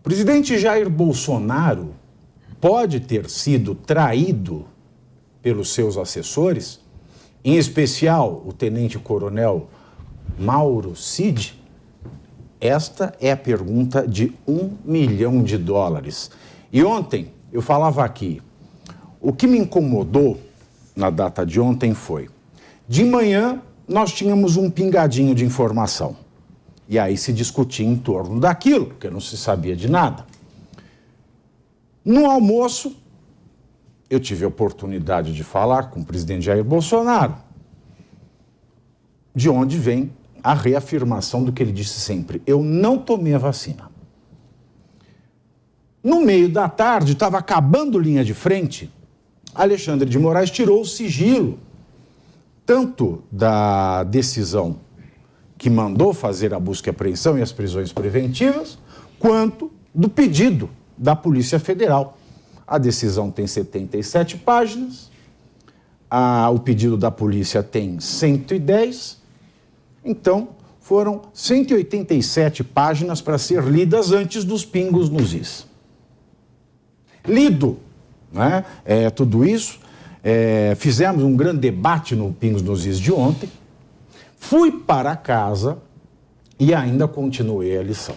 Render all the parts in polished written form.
presidente Jair Bolsonaro pode ter sido traído pelos seus assessores, em especial o tenente-coronel Mauro Cid? Esta é a pergunta de $1 milhão. E ontem eu falava aqui, o que me incomodou na data de ontem foi, de manhã nós tínhamos um pingadinho de informação. E aí se discutia em torno daquilo, porque não se sabia de nada. No almoço, eu tive a oportunidade de falar com o presidente Jair Bolsonaro, de onde vem a reafirmação do que ele disse sempre: eu não tomei a vacina. No meio da tarde, estava acabando linha de frente, Alexandre de Moraes tirou o sigilo, tanto da decisão que mandou fazer a busca e apreensão e as prisões preventivas, quanto do pedido da Polícia Federal. A decisão tem 77 páginas, o pedido da polícia tem 110, então foram 187 páginas para ser lidas antes dos pingos nos is. Lido, né, tudo isso, fizemos um grande debate no Pingos nos is de ontem, fui para casa e ainda continuei a lição.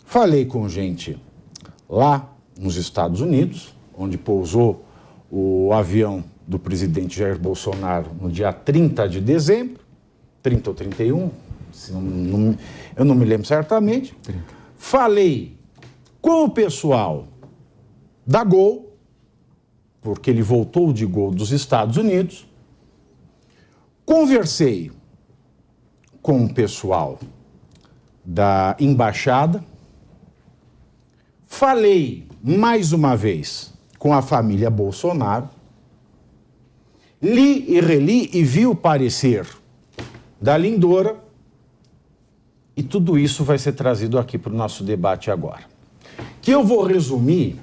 Falei com gente lá nos Estados Unidos, onde pousou o avião do presidente Jair Bolsonaro no dia 30 de dezembro, 30 ou 31, eu não me lembro certamente. 30. Falei com o pessoal da Gol, porque ele voltou de Gol dos Estados Unidos, conversei com o pessoal da embaixada, falei mais uma vez com a família Bolsonaro, li e reli e vi o parecer da Lindora, e tudo isso vai ser trazido aqui para o nosso debate agora. Que eu vou resumir,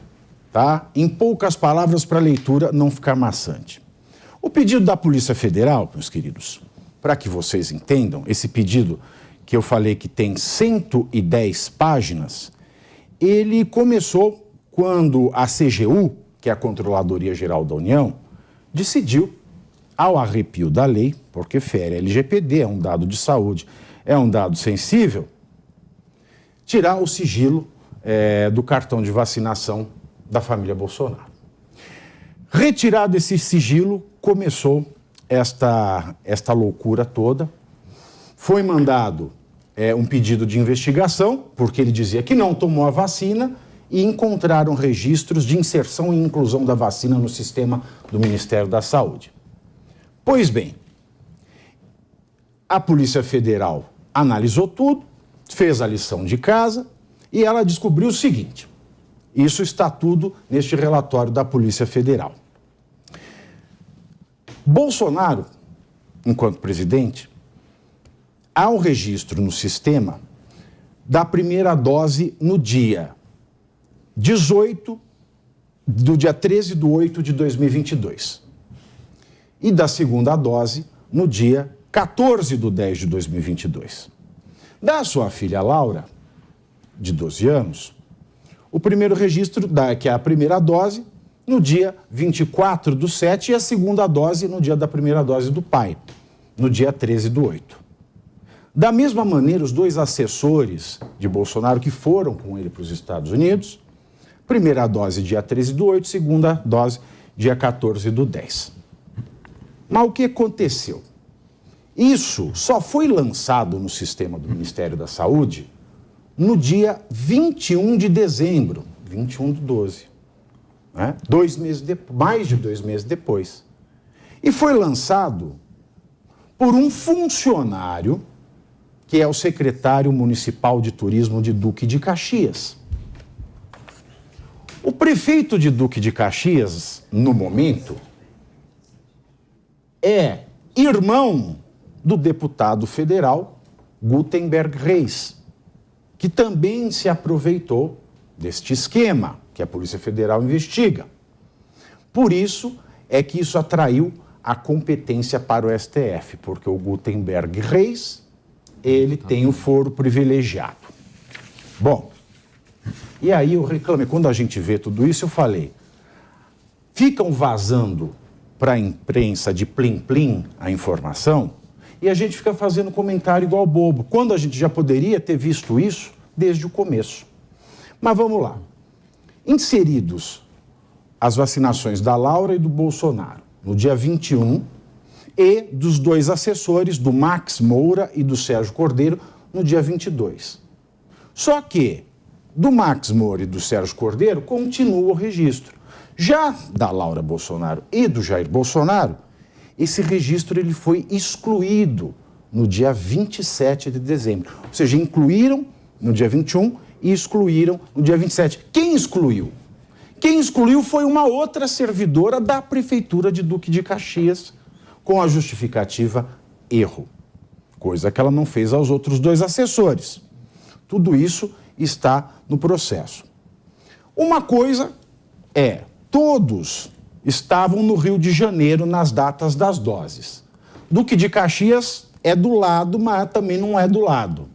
tá, em poucas palavras para a leitura não ficar maçante. O pedido da Polícia Federal, meus queridos, para que vocês entendam, esse pedido que eu falei que tem 110 páginas, ele começou quando a CGU, que é a Controladoria Geral da União, decidiu, ao arrepio da lei, porque fere a LGPD, é um dado de saúde, é um dado sensível, tirar o sigilo do cartão de vacinação da família Bolsonaro. Retirado esse sigilo, começou esta loucura toda. Foi mandado um pedido de investigação, porque ele dizia que não tomou a vacina, e encontraram registros de inserção e inclusão da vacina no sistema do Ministério da Saúde. Pois bem, a Polícia Federal analisou tudo, fez a lição de casa, e ela descobriu o seguinte: isso está tudo neste relatório da Polícia Federal. Bolsonaro, enquanto presidente, há um registro no sistema da primeira dose no dia 18, do dia 13 de 8 de 2022. E da segunda dose no dia 14 de 10 de 2022. Da sua filha Laura, de 12 anos, o primeiro registro, que é a primeira dose, no dia 24 do 7, e a segunda dose no dia da primeira dose do pai, no dia 13 do 8. Da mesma maneira, os dois assessores de Bolsonaro que foram com ele para os Estados Unidos, primeira dose dia 13 do 8, segunda dose dia 14 do 10. Mas o que aconteceu? Isso só foi lançado no sistema do Ministério da Saúde no dia 21 de dezembro, 21 do 12. Né? Mais de 2 meses depois. E foi lançado por um funcionário que é o secretário municipal de turismo de Duque de Caxias. O prefeito de Duque de Caxias, no momento, é irmão do deputado federal Gutenberg Reis, que também se aproveitou deste esquema que a Polícia Federal investiga. Por isso é que isso atraiu a competência para o STF, porque o Gutenberg Reis, ele tem o foro privilegiado. Bom, E aí eu reclamei. Quando a gente vê tudo isso, eu falei, ficam vazando para a imprensa de plim-plim a informação e a gente fica fazendo comentário igual bobo, quando a gente já poderia ter visto isso desde o começo. Mas vamos lá. Inseridos as vacinações da Laura e do Bolsonaro, no dia 21, e dos dois assessores, do Max Moura e do Sérgio Cordeiro, no dia 22. Só que do Max Moura e do Sérgio Cordeiro continua o registro. Já da Laura Bolsonaro e do Jair Bolsonaro, esse registro ele foi excluído no dia 27 de dezembro. Ou seja, incluíram no dia 21 e excluíram no dia 27. Quem excluiu? Quem excluiu foi uma outra servidora da Prefeitura de Duque de Caxias, com a justificativa erro, coisa que ela não fez aos outros dois assessores. Tudo isso está no processo. Uma coisa é, todos estavam no Rio de Janeiro nas datas das doses. Duque de Caxias é do lado, mas também não é do lado.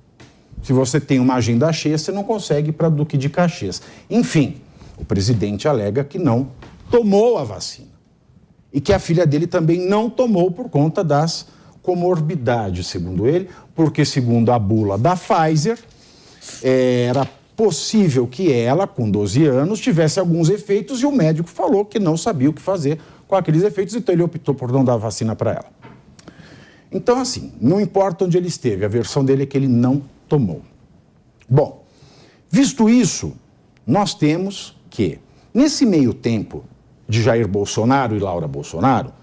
Se você tem uma agenda cheia, você não consegue ir para Duque de Caxias. Enfim, o presidente alega que não tomou a vacina. E que a filha dele também não tomou por conta das comorbidades, segundo ele, porque, segundo a bula da Pfizer, era possível que ela, com 12 anos, tivesse alguns efeitos e o médico falou que não sabia o que fazer com aqueles efeitos, então ele optou por não dar vacina para ela. Então, assim, não importa onde ele esteve, a versão dele é que ele não tomou. Bom, visto isso, nós temos que, nesse meio tempo de Jair Bolsonaro e Laura Bolsonaro,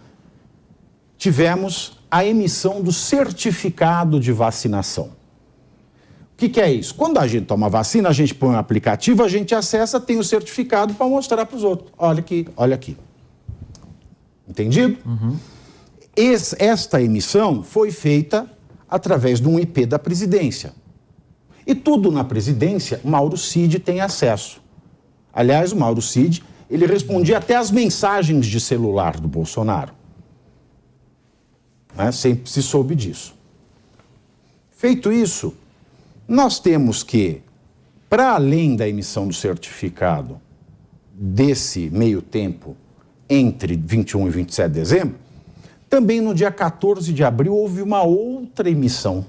tivemos a emissão do certificado de vacinação. O que é isso? Quando a gente toma vacina, a gente põe um aplicativo, a gente acessa, tem o certificado para mostrar para os outros. Olha aqui, olha aqui. Entendido? Uhum. Esta emissão foi feita através de um IP da presidência. E tudo na presidência, Mauro Cid tem acesso. Aliás, o Mauro Cid, ele respondia até às mensagens de celular do Bolsonaro. Sempre se soube disso. Feito isso, nós temos que, para além da emissão do certificado desse meio tempo, entre 21 e 27 de dezembro, também no dia 14 de abril houve uma outra emissão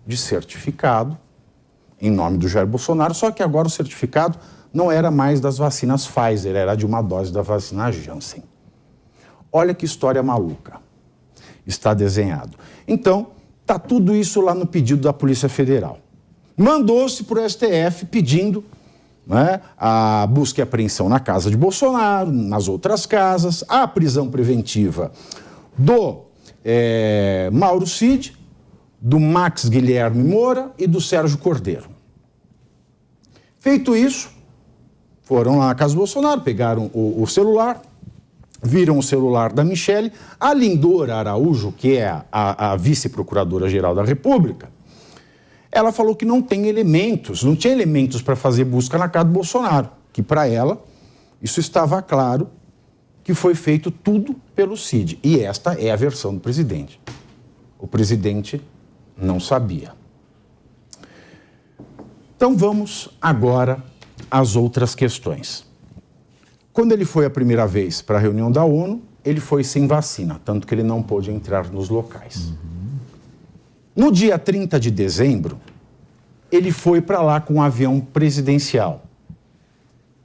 de certificado em nome do Jair Bolsonaro, só que agora o certificado não era mais das vacinas Pfizer, era de uma dose da vacina Janssen. Olha que história maluca. Está desenhado. Então, está tudo isso lá no pedido da Polícia Federal. Mandou-se para o STF pedindo a busca e apreensão na casa de Bolsonaro, nas outras casas, a prisão preventiva do Mauro Cid, do Max Guilherme Moura e do Sérgio Cordeiro. Feito isso, foram lá na casa do Bolsonaro, pegaram o celular, viram o celular da Michele, a Lindora Araújo, que é a vice-procuradora-geral da República, ela falou que não tem elementos, não tinha elementos para fazer busca na casa do Bolsonaro, que para ela isso estava claro que foi feito tudo pelo Cid. E esta é a versão do presidente. O presidente não sabia. Então vamos agora às outras questões. Quando ele foi a primeira vez para a reunião da ONU, ele foi sem vacina, tanto que ele não pôde entrar nos locais. No dia 30 de dezembro, ele foi para lá com um avião presidencial.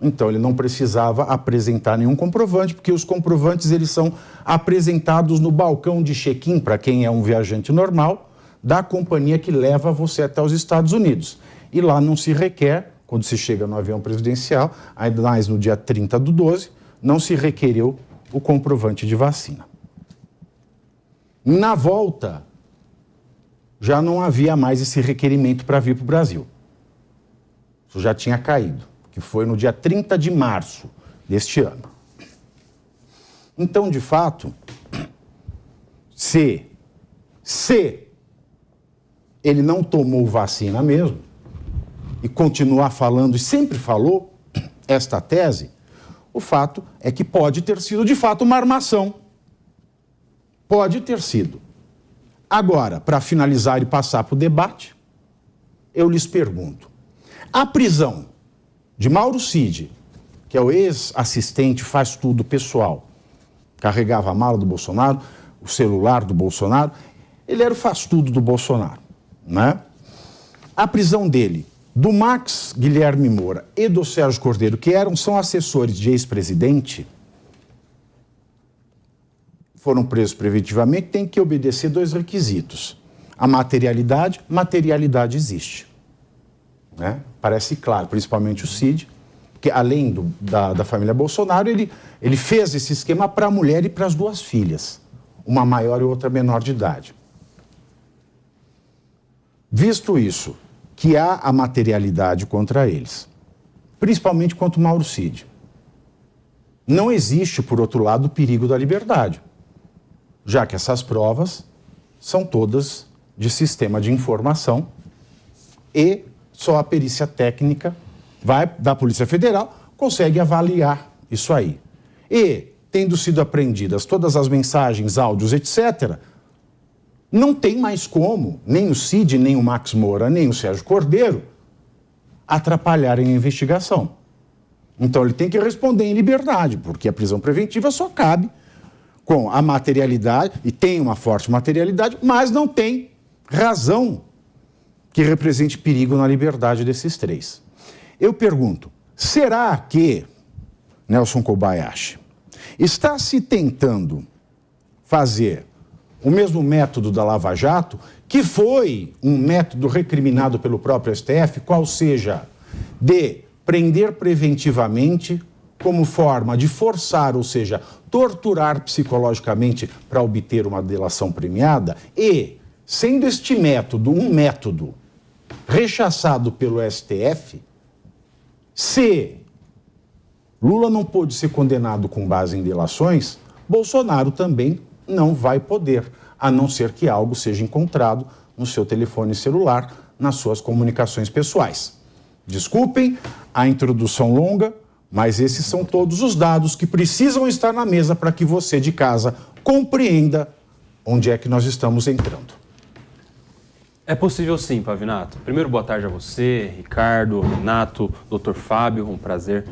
Então, ele não precisava apresentar nenhum comprovante, porque os comprovantes eles são apresentados no balcão de check-in, para quem é um viajante normal, da companhia que leva você até os Estados Unidos. E lá não se requer, quando se chega no avião presidencial, ainda mais no dia 30/12, não se requereu o comprovante de vacina. Na volta, já não havia mais esse requerimento para vir para o Brasil. Isso já tinha caído, que foi no dia 30 de março deste ano. Então, de fato, se ele não tomou vacina mesmo, e continuar falando, e sempre falou, esta tese, o fato é que pode ter sido, de fato, uma armação. Pode ter sido. Agora, para finalizar e passar para o debate, eu lhes pergunto, a prisão de Mauro Cid, que é o ex-assistente, faz tudo pessoal, carregava a mala do Bolsonaro, o celular do Bolsonaro, ele era o faz-tudo do Bolsonaro, né? A prisão dele, do Max Guilherme Moura e do Sérgio Cordeiro, que são assessores de ex-presidente, foram presos preventivamente, tem que obedecer 2 requisitos. A materialidade existe, né? Parece claro, principalmente o Cid, que além da família Bolsonaro, ele fez esse esquema para a mulher e para as 2 filhas, uma maior e outra menor de idade. Visto isso, que há a materialidade contra eles, principalmente contra o Mauro Cid, não existe, por outro lado, o perigo da liberdade, já que essas provas são todas de sistema de informação e só a perícia técnica da Polícia Federal consegue avaliar isso aí. E, tendo sido apreendidas todas as mensagens, áudios, etc., não tem mais como, nem o Cid, nem o Max Moura, nem o Sérgio Cordeiro, atrapalharem a investigação. Então ele tem que responder em liberdade, porque a prisão preventiva só cabe com a materialidade, e tem uma forte materialidade, mas não tem razão que represente perigo na liberdade desses 3. Eu pergunto, será que Nelson Kobayashi está se tentando fazer o mesmo método da Lava Jato, que foi um método recriminado pelo próprio STF, qual seja, de prender preventivamente como forma de forçar, ou seja, torturar psicologicamente para obter uma delação premiada, e, sendo este método um método rechaçado pelo STF, se Lula não pôde ser condenado com base em delações, Bolsonaro também não vai poder, a não ser que algo seja encontrado no seu telefone celular, nas suas comunicações pessoais. Desculpem a introdução longa, mas esses são todos os dados que precisam estar na mesa para que você de casa compreenda onde é que nós estamos entrando. É possível sim, Pavinato. Primeiro, boa tarde a você, Ricardo, Renato, Dr. Fábio, um prazer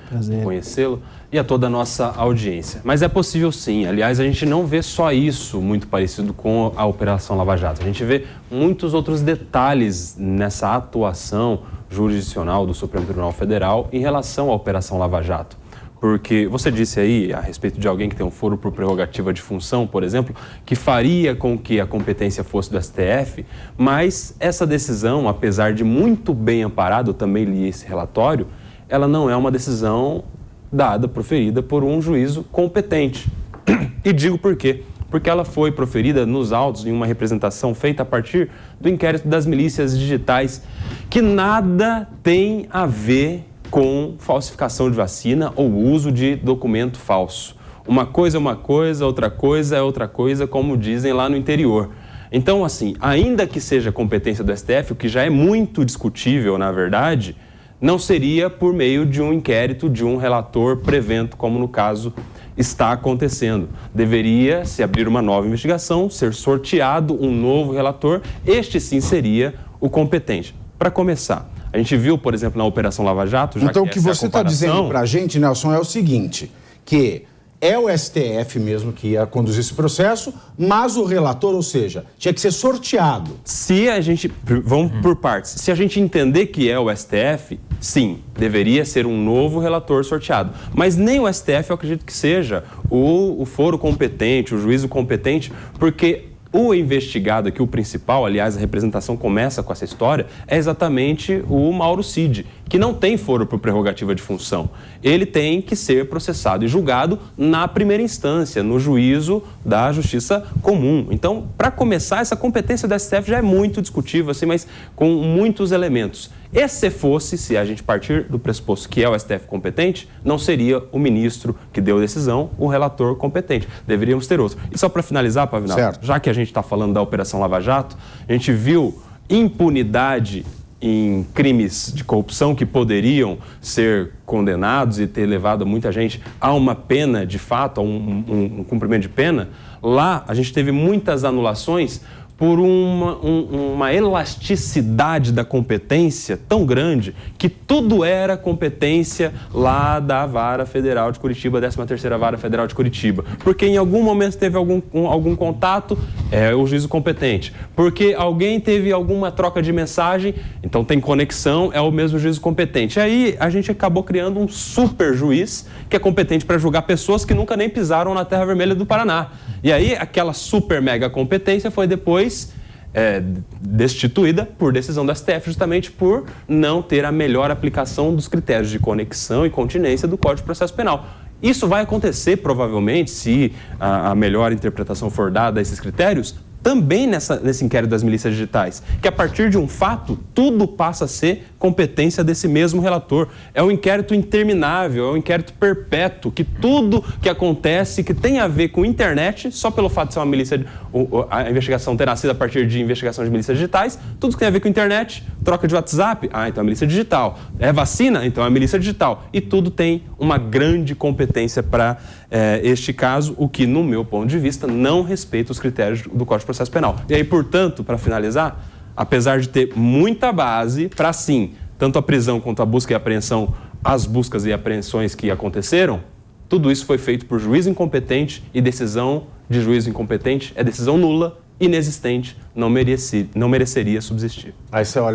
conhecê-lo, e a toda a nossa audiência. Mas é possível sim. Aliás, a gente não vê só isso muito parecido com a Operação Lava Jato. A gente vê muitos outros detalhes nessa atuação jurisdicional do Supremo Tribunal Federal em relação à Operação Lava Jato. Porque você disse aí, a respeito de alguém que tem um foro por prerrogativa de função, por exemplo, que faria com que a competência fosse do STF, mas essa decisão, apesar de muito bem amparada, eu também li esse relatório, ela não é uma decisão dada, proferida por um juízo competente. E digo por quê? Porque ela foi proferida nos autos em uma representação feita a partir do inquérito das milícias digitais, que nada tem a ver com falsificação de vacina ou uso de documento falso. Uma coisa é uma coisa, outra coisa é outra coisa, como dizem lá no interior. Então, assim, ainda que seja competência do STF, o que já é muito discutível, na verdade, não seria por meio de um inquérito de um relator prevento, como no caso está acontecendo. Deveria se abrir uma nova investigação, ser sorteado um novo relator, este sim seria o competente. Para começar, a gente viu, por exemplo, na Operação Lava Jato... Então, o que você está dizendo para a gente, Nelson, é o seguinte, que é o STF mesmo que ia conduzir esse processo, mas o relator, ou seja, tinha que ser sorteado. Se a gente... Vamos por partes. Se a gente entender que é o STF, sim, deveria ser um novo relator sorteado. Mas nem o STF, eu acredito que seja o foro competente, o juízo competente, porque... O investigado aqui, o principal, aliás, a representação começa com essa história, é exatamente o Mauro Cid, que não tem foro por prerrogativa de função. Ele tem que ser processado e julgado na primeira instância, no juízo da Justiça Comum. Então, para começar, essa competência da STF já é muito discutível, assim, mas com muitos elementos. E se fosse, se a gente partir do pressuposto que é o STF competente, não seria o ministro que deu a decisão, o relator competente. Deveríamos ter outro. E só para finalizar, Pavinato, já que a gente está falando da Operação Lava Jato, a gente viu impunidade em crimes de corrupção que poderiam ser condenados e ter levado muita gente a uma pena, de fato, a um cumprimento de pena. Lá, a gente teve muitas anulações por uma elasticidade da competência tão grande que tudo era competência lá da Vara Federal de Curitiba, 13ª Vara Federal de Curitiba. Porque em algum momento teve algum contato, é o juízo competente. Porque alguém teve alguma troca de mensagem, então tem conexão, é o mesmo juízo competente. E aí a gente acabou criando um super juiz que é competente para julgar pessoas que nunca nem pisaram na terra vermelha do Paraná. E aí aquela super mega competência foi depois destituída por decisão do STF, justamente por não ter a melhor aplicação dos critérios de conexão e continência do Código de Processo Penal. Isso vai acontecer, provavelmente, se a melhor interpretação for dada a esses critérios, também nesse inquérito das milícias digitais, que a partir de um fato, tudo passa a ser competência desse mesmo relator. É um inquérito interminável, é um inquérito perpétuo, que tudo que acontece, que tem a ver com internet, só pelo fato de ser uma milícia, a investigação ter nascido a partir de investigação de milícias digitais, tudo que tem a ver com internet, troca de WhatsApp, então é milícia digital. É vacina? Então é milícia digital. E tudo tem uma grande competência para este caso, o que, no meu ponto de vista, não respeita os critérios do Código de Processo Penal. E aí, portanto, para finalizar, apesar de ter muita base para, sim, tanto a prisão quanto a busca e a apreensão, as buscas e apreensões que aconteceram, tudo isso foi feito por juiz incompetente e decisão de juiz incompetente é decisão nula, inexistente, não mereceria subsistir. Aí você olha